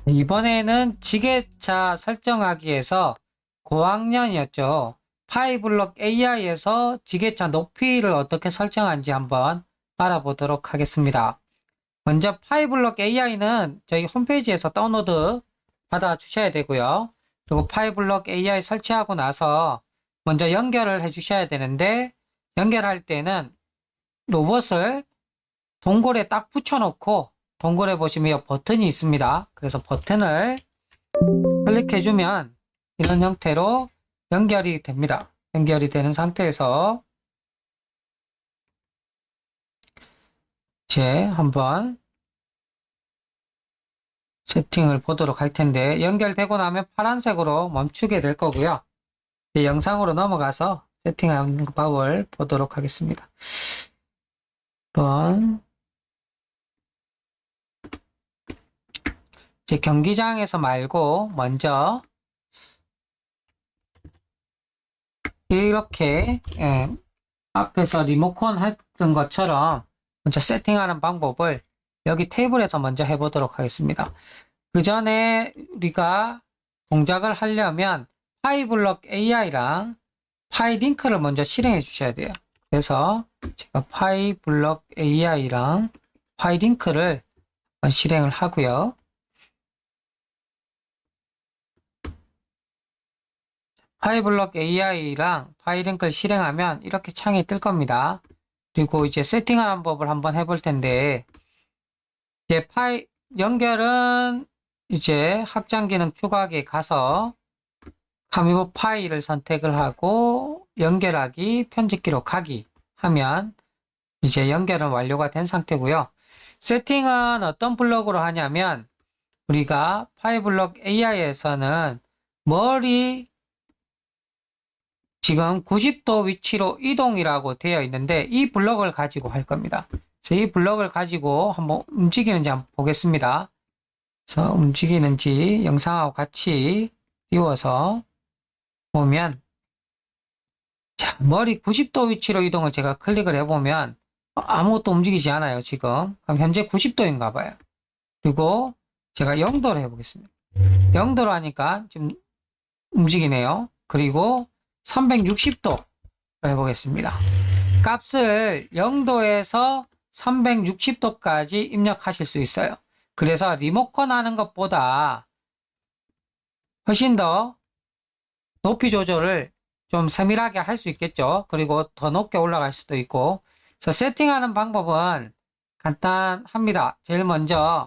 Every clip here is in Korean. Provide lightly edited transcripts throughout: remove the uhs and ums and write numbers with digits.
이번에는 지게차 설정하기에서 고학년이었죠. 파이블럭 AI에서 지게차 높이를 어떻게 설정하는지 한번 알아보도록 하겠습니다. 먼저 파이블럭 AI는 저희 홈페이지에서 다운로드 받아 주셔야 되고요. 그리고 파이블럭 AI 설치하고 나서 먼저 연결을 해 주셔야 되는데, 연결할 때는 로봇을 동굴에 딱 붙여놓고, 동굴에 보시면 버튼이 있습니다. 그래서 버튼을 클릭해주면 이런 형태로 연결이 됩니다. 연결이 되는 상태에서 이제 한번 세팅을 보도록 할 텐데, 연결되고 나면 파란색으로 멈추게 될 거고요. 이제 영상으로 넘어가서 세팅하는 방법을 보도록 하겠습니다. 한번 이제 경기장에서 말고 먼저 이렇게 앞에서 리모컨 했던 것처럼 먼저 세팅하는 방법을 여기 테이블에서 먼저 해보도록 하겠습니다. 그 전에 우리가 동작을 하려면 파이블럭 AI랑 파이링크를 먼저 실행해 주셔야 돼요. 그래서 제가 파이블럭 AI랑 파이링크를 실행을 하고요. 파이블럭 AI랑 파이링크를 실행하면 이렇게 창이 뜰 겁니다. 그리고 이제 세팅하는 법을 한번 해볼 텐데, 이제 연결은 이제 확장 기능 추가하기에 가서 카미보 파일을 선택을 하고 연결하기, 편집 기록하기 하면 이제 연결은 완료가 된 상태고요. 세팅은 어떤 블럭으로 하냐면, 우리가 파이블럭 AI에서는 머리 지금 90도 위치로 이동이라고 되어 있는데, 이 블럭을 가지고 할 겁니다. 그래서 이 블럭을 가지고 한번 움직이는지 한번 보겠습니다. 그래서 움직이는지 영상하고 같이 띄워서 보면, 자, 머리 90도 위치로 이동을 제가 클릭을 해보면 아무것도 움직이지 않아요, 지금. 그럼 현재 90도인가 봐요. 그리고 제가 0도로 해보겠습니다. 0도로 하니까 지금 움직이네요. 그리고 360도 해보겠습니다. 값을 0도에서 360도까지 입력하실 수 있어요. 그래서 리모컨 하는 것보다 훨씬 더 높이 조절을 좀 세밀하게 할 수 있겠죠. 그리고 더 높게 올라갈 수도 있고. 그래서 세팅하는 방법은 간단합니다. 제일 먼저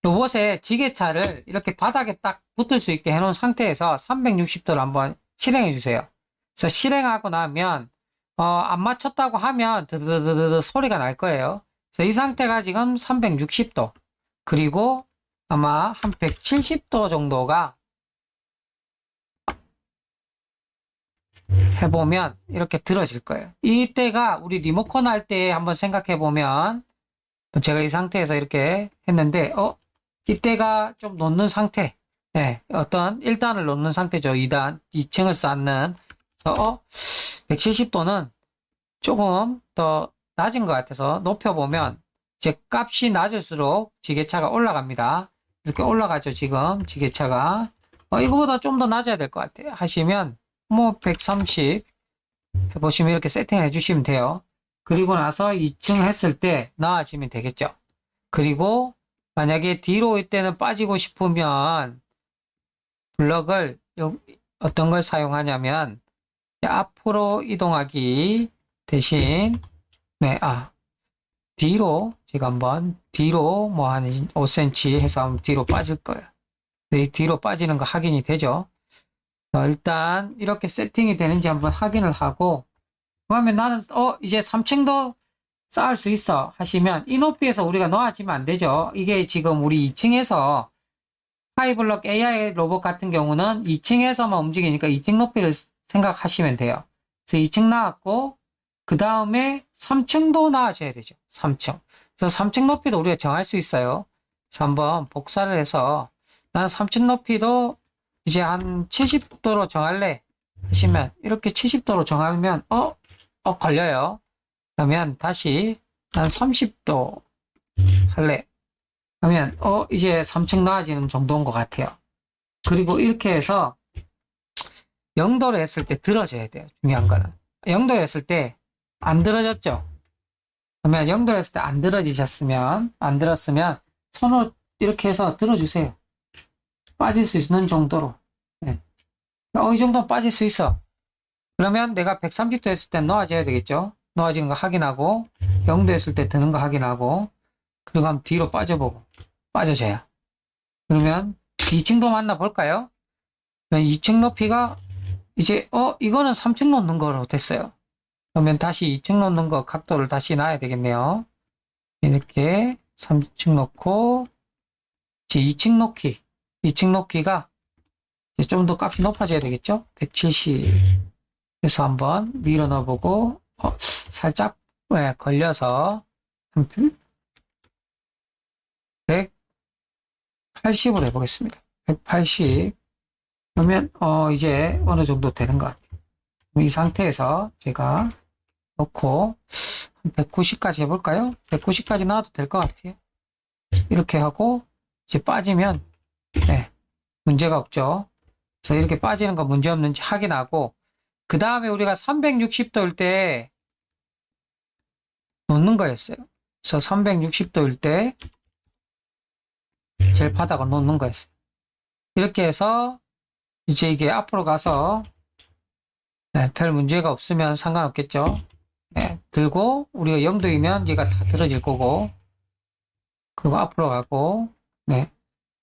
로봇의 지게차를 이렇게 바닥에 딱 붙을 수 있게 해놓은 상태에서 360도를 한번 실행해 주세요. 그래서 실행하고 나면 안 맞췄다고 하면 드드드드 소리가 날 거예요. 그래서 이 상태가 지금 360도, 그리고 아마 한 170도 정도가 해보면 이렇게 들어질 거예요. 이때가 우리 리모컨 할 때 한번 생각해 보면, 제가 이 상태에서 이렇게 했는데 이때가 좀 놓는 상태, 네, 어떤 1단을 놓는 상태죠. 2단, 2층을 쌓는. 그래서 170도는 조금 더 낮은 것 같아서 높여보면 이제 값이 낮을수록 지게차가 올라갑니다. 이렇게 올라가죠. 지금 지게차가 이거보다 좀 더 낮아야 될 것 같아요. 하시면 뭐 130 해보시면 이렇게 세팅해 주시면 돼요. 그리고 나서 2층 했을 때 나아지면 되겠죠. 그리고 만약에 뒤로 이때는 빠지고 싶으면 블럭을 어떤 걸 사용하냐면, 앞으로 이동하기 대신 뒤로 제가 한번 뒤로 뭐 한 5cm 해서 한번 뒤로 빠질 거예요. 뒤로 빠지는 거 확인이 되죠. 일단 이렇게 세팅이 되는지 한번 확인을 하고, 그러면 나는 이제 3층도 쌓을 수 있어 하시면 이 높이에서 우리가 놓아지면 안 되죠. 이게 지금 우리 2층에서 파이블럭 AI 로봇 같은 경우는 2층에서만 움직이니까 2층 높이를 생각하시면 돼요. 그래서 2층 나왔고, 그 다음에 3층도 나와줘야 되죠. 3층. 그래서 3층 높이도 우리가 정할 수 있어요. 그래서 한번 복사를 해서, 난 3층 높이도 이제 한 70도로 정할래 하시면, 이렇게 70도로 정하면 걸려요. 그러면 다시 난 30도 할래. 하면 이제 3층 나아지는 정도인 것 같아요. 그리고 이렇게 해서 0도로 했을 때 들어져야 돼요. 중요한 거는 0도로 했을 때 안 들어졌죠. 그러면 0도로 했을 때 안 들었으면 손으로 이렇게 해서 들어주세요. 빠질 수 있는 정도로. 네. 이 정도는 빠질 수 있어. 그러면 내가 130도 했을 때 놓아져야 되겠죠. 놓아지는 거 확인하고 0도 했을 때 드는 거 확인하고 그리고 한번 뒤로 빠져보고 빠져줘야. 그러면 2층도 만나 볼까요? 2층 높이가 이제 이거는 3층 놓는 거로 됐어요. 그러면 다시 2층 놓는 거 각도를 다시 놔야 되겠네요. 이렇게 3층 놓고 이제 2층 놓기가 좀 더 값이 높아져야 되겠죠? 170 해서 한번 밀어 넣어보고 살짝 걸려서 180으로 해보겠습니다. 180 그러면 이제 어느 정도 되는 것 같아요. 이 상태에서 제가 놓고 190까지 해볼까요? 190까지 나와도 될 것 같아요. 이렇게 하고 이제 빠지면 네, 문제가 없죠. 그래서 이렇게 빠지는 거 문제 없는지 확인하고 그 다음에 우리가 360도일 때 놓는 거였어요. 그래서 360도일 때 제일 바닥을 놓는 거였어요. 이렇게 해서 이제 이게 앞으로 가서 네, 별 문제가 없으면 상관없겠죠. 네, 들고 우리가 0도이면 얘가 다 들어질 거고 그리고 앞으로 가고 네,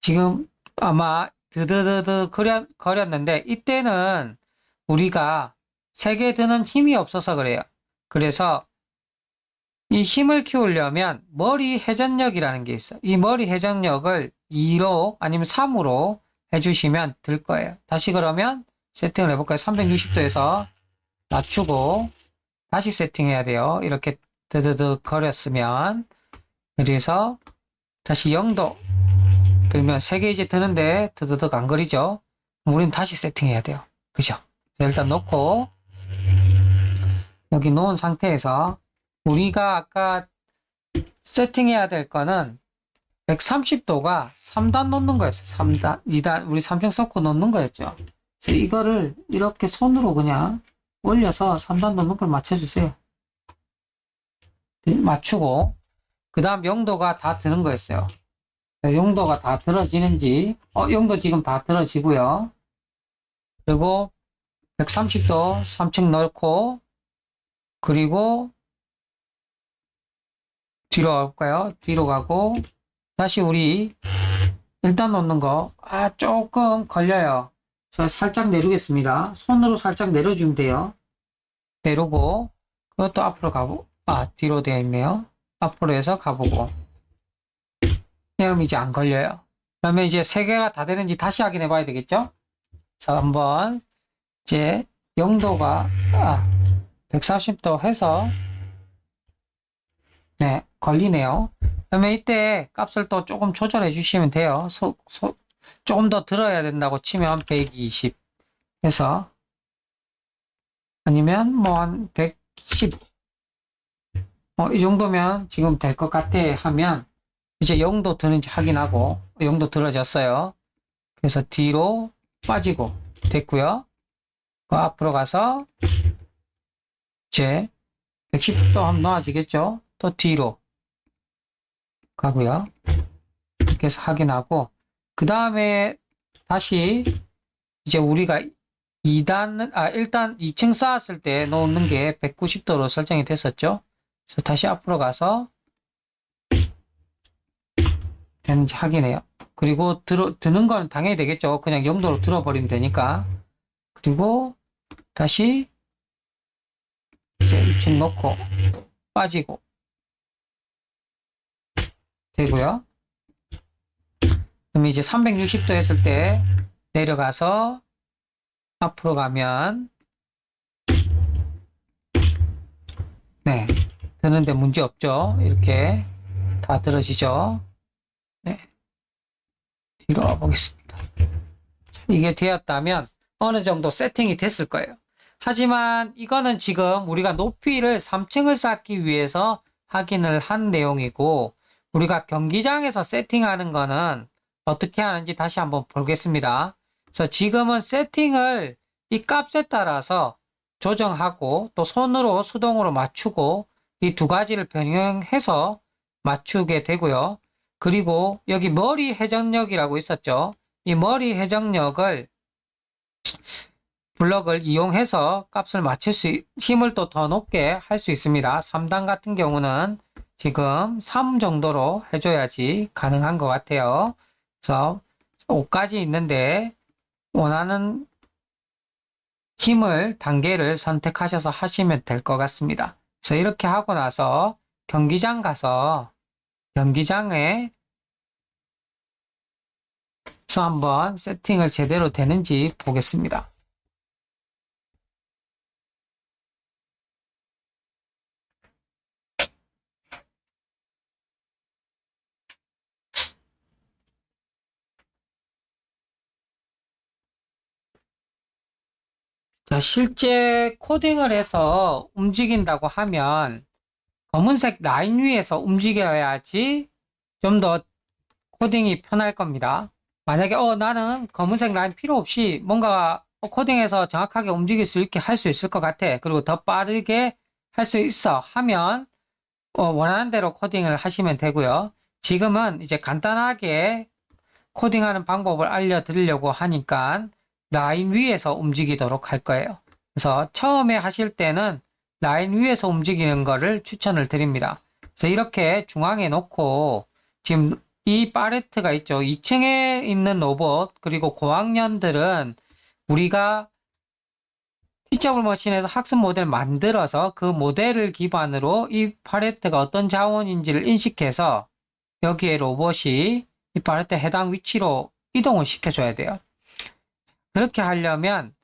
지금 아마 드드드드 거렸는데 이때는 우리가 세게 드는 힘이 없어서 그래요. 그래서 이 힘을 키우려면 머리 회전력이라는 게 있어요. 이 머리 회전력을 2로 아니면 3으로 해주시면 될 거예요. 다시 그러면 세팅을 해볼까요? 360도에서 낮추고 다시 세팅해야 돼요. 이렇게 드드드 거렸으면 그래서 다시 0도 그러면 3개 이제 드는데 드드득 안 거리죠? 우리는 다시 세팅해야 돼요. 그죠? 일단 놓고 여기 놓은 상태에서 우리가 아까 세팅해야 될 거는 130도가 3단 놓는 거였어요. 3단, 2단, 우리 3층 서고 놓는 거였죠. 그래서 이거를 이렇게 손으로 그냥 올려서 3단 놓는 걸 맞춰주세요. 맞추고 그 다음 0도가 다 드는 거였어요. 0도가 다 들어지는지 0도 지금 다 들어지고요. 그리고 130도 3층 넣고 그리고 뒤로 가볼까요? 뒤로 가고 다시 우리 일단 놓는 거 조금 걸려요. 그래서 살짝 내리겠습니다. 손으로 살짝 내려주면 돼요. 내리고 그것도 앞으로 가고 뒤로 되어 있네요. 앞으로 해서 가보고 그럼 이제 안 걸려요. 그러면 이제 3개가 다 되는지 다시 확인해 봐야 되겠죠? 그래서 한번 이제 0도가 140도 해서 네 걸리네요. 그러면 이때 값을 또 조금 조절해 주시면 돼요. 조금 더 들어야 된다고 치면 120 해서 아니면 뭐 한 110 이 정도면 지금 될 것 같아 하면 이제 0도 드는지 확인하고 0도 들어졌어요. 그래서 뒤로 빠지고 됐고요. 그 앞으로 가서 이제 110도 한번 놓아지겠죠. 또 뒤로 가고요. 이렇게 해서 확인하고 그 다음에 다시 이제 우리가 1단 2층 쌓았을 때 놓는 게 190도로 설정이 됐었죠. 그래서 다시 앞으로 가서 되는지 확인해요. 그리고 드는 건 당연히 되겠죠. 그냥 0도로 들어버리면 되니까. 그리고 다시 이제 2층 놓고 빠지고 되고요. 그럼 이제 360도 했을 때 내려가서 앞으로 가면 네 드는데 문제 없죠. 이렇게 다 들어지죠. 네 뒤로 와보겠습니다. 이게 되었다면 어느 정도 세팅이 됐을 거예요. 하지만 이거는 지금 우리가 높이를 3층을 쌓기 위해서 확인을 한 내용이고 우리가 경기장에서 세팅하는 거는 어떻게 하는지 다시 한번 보겠습니다. 그래서 지금은 세팅을 이 값에 따라서 조정하고 또 손으로 수동으로 맞추고 이 두 가지를 병행해서 맞추게 되고요. 그리고 여기 머리 회전력이라고 있었죠. 이 머리 회전력을 블럭을 이용해서 값을 맞출 힘을 또 더 높게 할 수 있습니다. 3단 같은 경우는 지금 3 정도로 해줘야지 가능한 것 같아요. 그래서 5까지 있는데 원하는 힘을 단계를 선택하셔서 하시면 될 것 같습니다. 그래서 이렇게 하고 나서 경기장 가서 경기장에서 한번 세팅을 제대로 되는지 보겠습니다. 자, 실제 코딩을 해서 움직인다고 하면 검은색 라인 위에서 움직여야지 좀 더 코딩이 편할 겁니다. 만약에 나는 검은색 라인 필요 없이 뭔가 코딩해서 정확하게 움직일 수 있게 할 수 있을 것 같아. 그리고 더 빠르게 할 수 있어 하면 원하는 대로 코딩을 하시면 되고요. 지금은 이제 간단하게 코딩하는 방법을 알려드리려고 하니까 라인 위에서 움직이도록 할 거예요. 그래서 처음에 하실 때는 라인 위에서 움직이는 거를 추천을 드립니다. 그래서 이렇게 중앙에 놓고 지금 이 팔레트가 있죠. 2층에 있는 로봇 그리고 고학년들은 우리가 티처블 머신에서 학습 모델을 만들어서 그 모델을 기반으로 이 팔레트가 어떤 자원인지를 인식해서 여기에 로봇이 이 팔레트 해당 위치로 이동을 시켜줘야 돼요. 그렇게 하려면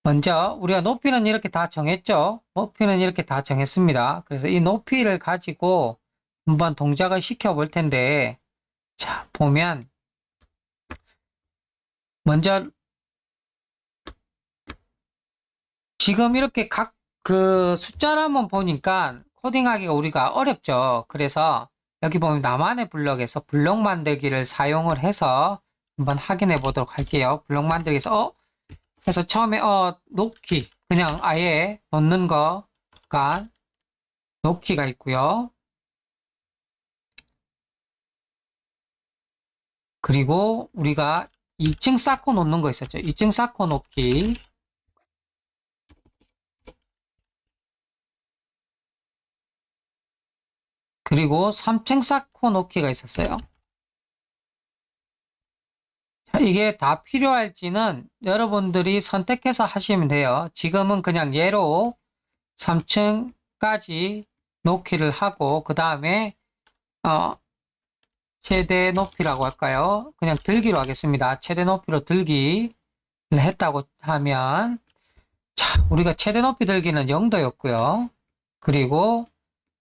먼저 우리가 높이는 이렇게 다 정했죠. 높이는 이렇게 다 정했습니다. 그래서 이 높이를 가지고 한번 동작을 시켜 볼 텐데, 자, 보면 먼저 지금 이렇게 각 그 숫자를 한번 보니까 코딩하기가 우리가 어렵죠. 그래서 여기 보면 나만의 블럭에서 블럭 만들기를 사용을 해서 한번 확인해 보도록 할게요. 블럭 만들기에서 그래서 처음에 놓기 그냥 아예 놓는 거가 놓기가 있고요. 그리고 우리가 2층 쌓고 놓는 거 있었죠. 2층 쌓고 놓기. 그리고 3층 쌓고 놓기가 있었어요. 자, 이게 다 필요할지는 여러분들이 선택해서 하시면 돼요. 지금은 그냥 예로 3층까지 놓기를 하고 그 다음에 최대 높이라고 할까요? 그냥 들기로 하겠습니다. 최대 높이로 들기를 했다고 하면 자, 우리가 최대 높이 들기는 0도였고요. 그리고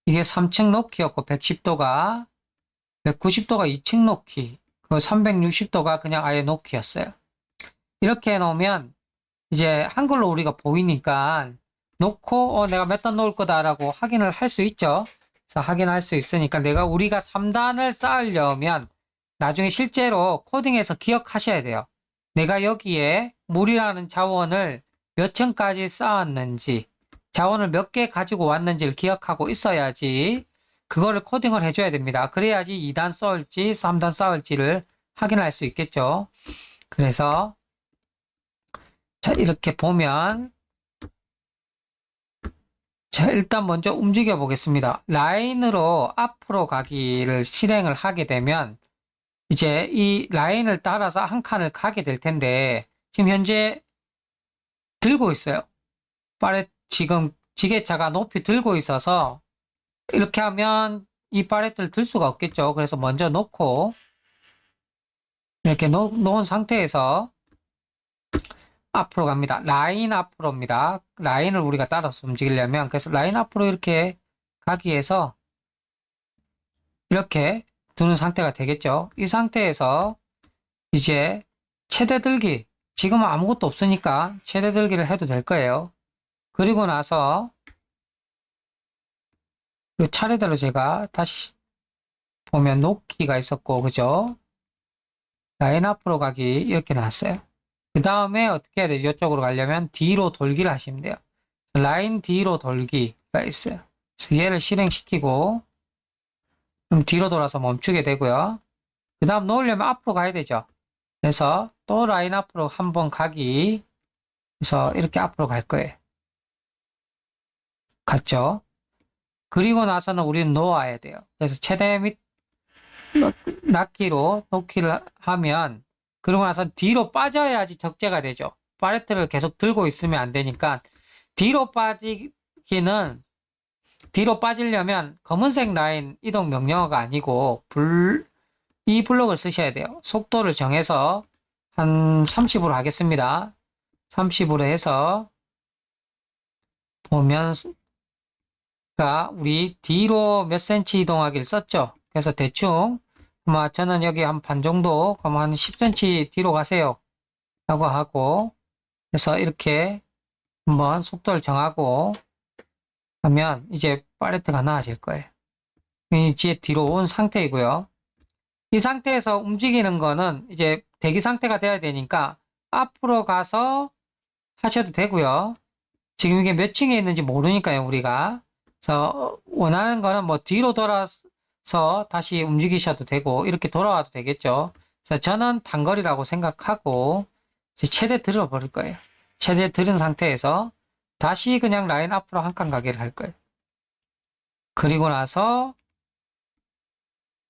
이게 3층 놓기였고 110도가 190도가 2층 놓기 그 360도가 그냥 아예 놓기였어요. 이렇게 해놓으면 이제 한글로 우리가 보이니까 놓고 내가 몇 단 놓을 거다라고 확인을 할 수 있죠. 그래서 확인할 수 있으니까 우리가 3단을 쌓으려면 나중에 실제로 코딩해서 기억하셔야 돼요. 내가 여기에 물이라는 자원을 몇 층까지 쌓았는지 자원을 몇 개 가지고 왔는지를 기억하고 있어야지 그거를 코딩을 해줘야 됩니다. 그래야지 2단 쌓을지 3단 쌓을지를 확인할 수 있겠죠. 그래서 자 이렇게 보면 자 일단 먼저 움직여 보겠습니다. 라인으로 앞으로 가기를 실행을 하게 되면 이제 이 라인을 따라서 한 칸을 가게 될 텐데 지금 현재 들고 있어요. 지금 지게차가 높이 들고 있어서 이렇게 하면 이 팔레트를 들 수가 없겠죠. 그래서 먼저 놓고 이렇게 놓은 상태에서 앞으로 갑니다. 라인 앞으로입니다. 라인을 우리가 따라서 움직이려면 그래서 라인 앞으로 이렇게 가기 위해서 이렇게 두는 상태가 되겠죠. 이 상태에서 이제 최대 들기 지금은 아무것도 없으니까 최대 들기를 해도 될 거예요. 그리고 나서 그리고 차례대로 제가 다시 보면 놓기가 있었고, 그죠? 라인 앞으로 가기 이렇게 나왔어요. 그 다음에 어떻게 해야 되죠? 이쪽으로 가려면 뒤로 돌기를 하시면 돼요. 라인 뒤로 돌기가 있어요. 그래서 얘를 실행시키고 그럼 뒤로 돌아서 멈추게 되고요. 그 다음 놓으려면 앞으로 가야 되죠. 그래서 또 라인 앞으로 한번 가기. 그래서 이렇게 앞으로 갈 거예요. 갔죠? 그리고 나서는 우리는 놓아야 돼요. 그래서 최대 밑 낱기로 놓기를 하면 그러고 나서 뒤로 빠져야지 적재가 되죠. 팔레트를 계속 들고 있으면 안 되니까 뒤로 빠지려면 검은색 라인 이동 명령어가 아니고 이 블록을 쓰셔야 돼요. 속도를 정해서 한 30으로 하겠습니다. 30으로 해서 보면 우리 뒤로 몇 cm 이동하기를 썼죠. 그래서 대충 아마 저는 여기 한 반 정도 그럼 한 10cm 뒤로 가세요 라고 하고 그래서 이렇게 한번 속도를 정하고 하면 이제 팔레트가 나아질 거예요. 이제 뒤로 온 상태이고요. 이 상태에서 움직이는 거는 이제 대기 상태가 돼야 되니까 앞으로 가서 하셔도 되고요. 지금 이게 몇 층에 있는지 모르니까요, 우리가. 그래서 원하는 거는 뭐 뒤로 돌아서 다시 움직이셔도 되고 이렇게 돌아와도 되겠죠. 그래서 저는 단거리라고 생각하고 최대 들어버릴 거예요. 최대 들은 상태에서 다시 그냥 라인 앞으로 한 칸 가기를 할 거예요. 그리고 나서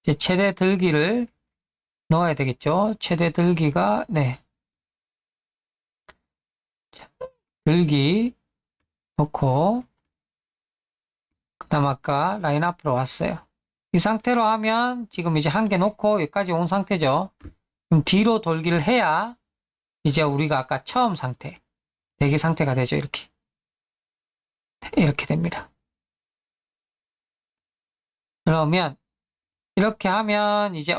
이제 최대 들기를 넣어야 되겠죠. 최대 들기가 네. 들기 놓고 그 다음 아까 라인 앞으로 왔어요. 이 상태로 하면 지금 이제 한 개 놓고 여기까지 온 상태죠. 그럼 뒤로 돌기를 해야 이제 우리가 아까 처음 상태 대기 상태가 되죠. 이렇게 됩니다. 그러면 이렇게 하면 이제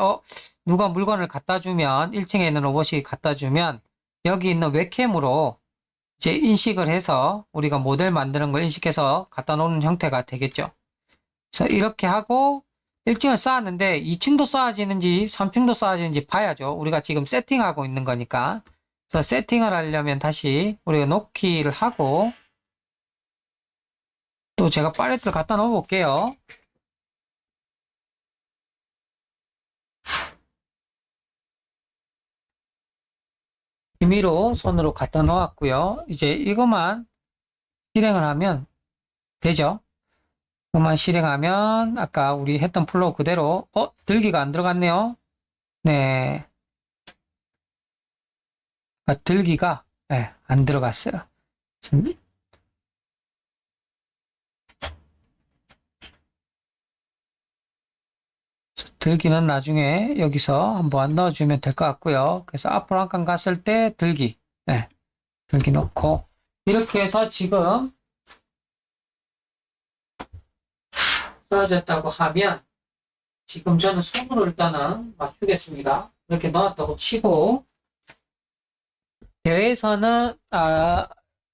누가 물건을 갖다 주면 1층에 있는 로봇이 갖다 주면 여기 있는 웹캠으로 이제 인식을 해서 우리가 모델 만드는 걸 인식해서 갖다 놓는 형태가 되겠죠. 그래서 이렇게 하고 1층을 쌓았는데 2층도 쌓아지는지 3층도 쌓아지는지 봐야죠. 우리가 지금 세팅하고 있는 거니까. 그래서 세팅을 하려면 다시 우리가 놓기를 하고 또 제가 팔레트를 갖다 놓아 볼게요. 임의로 손으로 갖다 놓았고요. 이제 이것만 실행을 하면 되죠. 이것만 실행하면 아까 우리 했던 플로우 그대로 들기가 안 들어갔네요. 네. 들기가 네, 안 들어갔어요. 들기는 나중에 여기서 한번 넣어주면 될 것 같고요. 그래서 앞으로 한 칸 갔을 때 들기, 네, 들기 넣고 이렇게 해서 지금 떨어졌다고 하면 지금 저는 손으로 일단은 맞추겠습니다. 이렇게 넣었다고 치고 대회에서는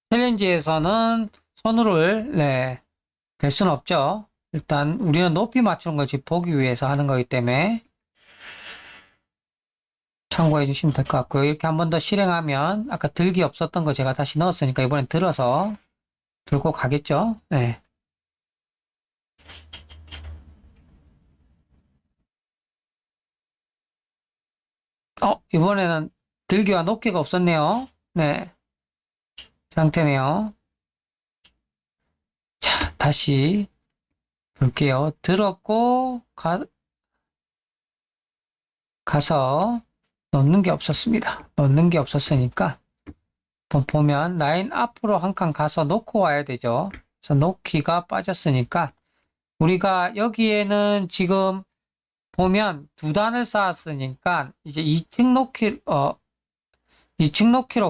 챌린지에서는 손으로 네, 될 수는 없죠. 일단 우리는 높이 맞추는 거지 보기 위해서 하는 거기 때문에 참고해 주시면 될 것 같고요. 이렇게 한 번 더 실행하면 아까 들기 없었던 거 제가 다시 넣었으니까 이번엔 들어서 들고 가겠죠. 네. 이번에는 들기와 놓기가 없었네요. 네. 상태네요. 자, 다시 볼게요. 들었고 가서 놓는 게 없었습니다. 놓는 게 없었으니까 보면 라인 앞으로 한 칸 가서 놓고 와야 되죠. 그래서 놓기가 빠졌으니까 우리가 여기에는 지금 보면 두 단을 쌓았으니까 이제 2층 놓기로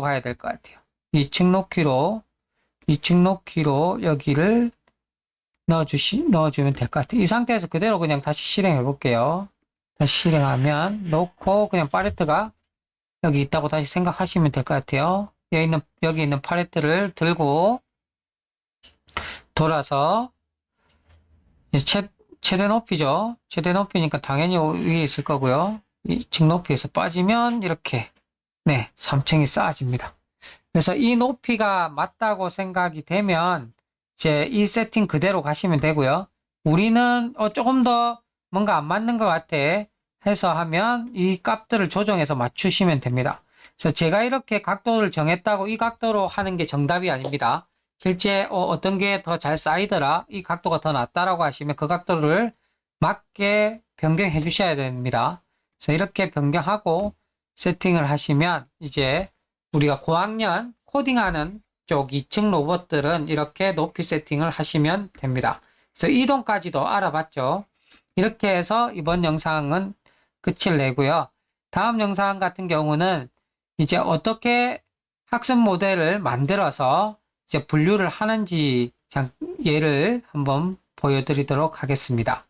가야 될 것 같아요. 2층 놓기로 여기를 넣어주면 될 것 같아요. 이 상태에서 그대로 그냥 다시 실행해 볼게요. 다시 실행하면 놓고 그냥 팔레트가 여기 있다고 다시 생각하시면 될 것 같아요. 여기 있는 팔레트를 들고 돌아서 이제 최대 높이죠. 최대 높이니까 당연히 위에 있을 거고요. 이 직 높이에서 빠지면 이렇게 3층이 쌓아집니다. 그래서 이 높이가 맞다고 생각이 되면 이제 이 세팅 그대로 가시면 되고요. 우리는 조금 더 뭔가 안 맞는 것 같아 해서 하면 이 값들을 조정해서 맞추시면 됩니다. 그래서 제가 이렇게 각도를 정했다고 이 각도로 하는 게 정답이 아닙니다. 실제 어떤 게 더 잘 쌓이더라, 이 각도가 더 낫다라고 하시면 그 각도를 맞게 변경해 주셔야 됩니다. 그래서 이렇게 변경하고 세팅을 하시면 이제 우리가 고학년 코딩하는 쪽 2층 로봇들은 이렇게 높이 세팅을 하시면 됩니다. 그래서 이동까지도 알아봤죠. 이렇게 해서 이번 영상은 끝을 내고요. 다음 영상 같은 경우는 이제 어떻게 학습 모델을 만들어서 이제 분류를 하는지 예를 한번 보여드리도록 하겠습니다.